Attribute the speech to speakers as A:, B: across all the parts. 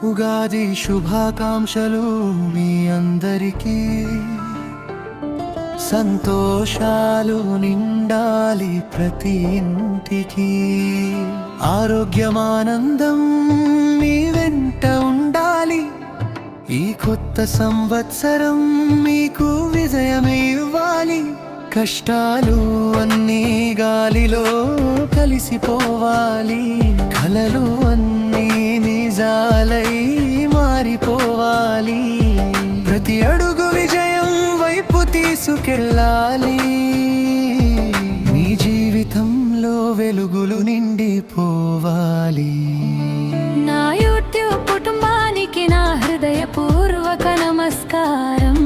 A: ఉగాది శుభాకాంక్షలు మీ అందరికీ. సంతోషాలు నిండాలి ప్రతి ఇంటికి. ఆరోగ్యమానందం మీ వెంట ఉండాలి. ఈ కొత్త సంవత్సరం మీకు విజయమే ఇవ్వాలి. కష్టాలు అన్నీ గాలిలో కలిసిపోవాలి. కలలు అన్నీ నిజాలై మారిపోవాలి. ప్రతి అడుగు విజయం వైపు తీసుకెళ్ళాలి. మీ జీవితంలో వెలుగులు నిండిపోవాలి.
B: నా యూట్యూబ్ కుటుంబానికి నా హృదయపూర్వక నమస్కారం.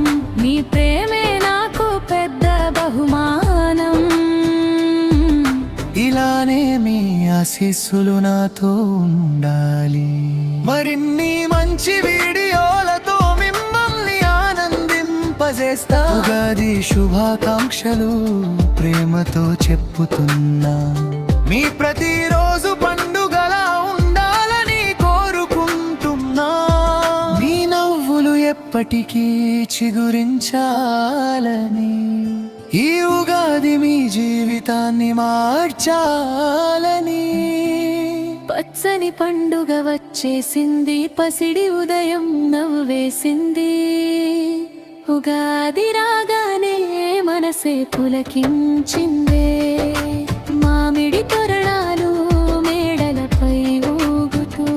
B: మీ ప్రేమే నాకు పెద్ద బహుమానం.
A: ఇలానే మీ ఆశీస్సులు నాతో ఉండాలి. మరిన్ని మంచి వీడియోలతో మిమ్మల్ని ఆనందింపజేస్తా. ఉగాది శుభాకాంక్షలు ప్రేమతో చెప్పుతున్నా. మీ ప్రతిరోజు పండుగలా ఉండాలని కోరుకుంటున్నా. మీ నవ్వులు ఎప్పటికీ చిగురించాలని. ఈ ఉగాది మీ జీవితాన్ని మార్చాలని.
B: పచ్చని పండుగ వచ్చేసింది, పసిడి ఉదయం నవ్వేసింది. ఉగాది రాగానే మనసే పులకించిందే. మామిడి తోరణాలు మేడలపై ఊగుతూ,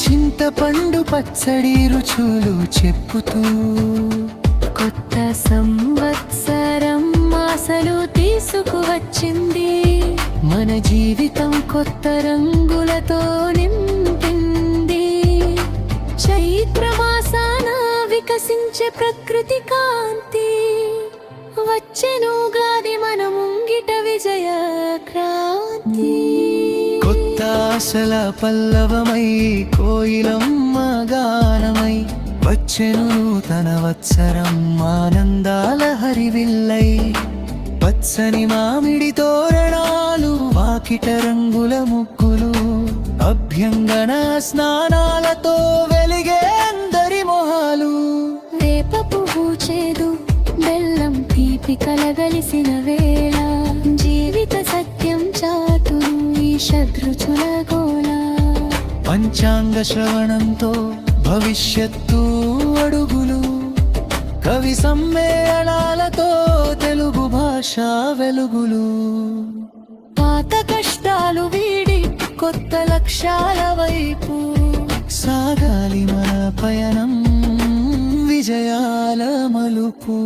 A: చింతపండు పచ్చడి రుచులు చెప్పుతూ,
B: కొత్త సంవత్సరం ఆశలు తీసుకువచ్చింది.
A: మన జీవితం
B: కొత్త రంగులతో నింపింది. చైత్రమాసాన వికసించే ప్రకృతి కాంతి. వచ్చెను ఉగాది మన ముంగిట విజయ క్రాంతి.
A: కొత్త ఆశల పల్లవమై కోయిలమ్మ గానమై వచ్చెను నూతన వత్సరం ఆనందాల హరివిల్లై. పచ్చని మామిడి తోరణాలు, వాకిట రంగుల ముగ్గులు, అభ్యంగన స్నానాలతో వెలిగే అందరి మొహాలు.
B: వేప పువ్వు చేదు, బెల్లం తీపి కలగలిసిన వేళ. జీవిత సత్యం చాటును ఈ షడ్రుచుల గోళ.
A: పంచాంగ శ్రవణంతో భవిష్యత్తు అడుగులు, కవి సమ్మేళనాలతో తెలుగు భాష వెలుగులు.
B: పాత కష్టాలు వీడి కొత్త లక్ష్యాల వైపు
A: సాగాలి మన పయనం విజయాల మలుపు.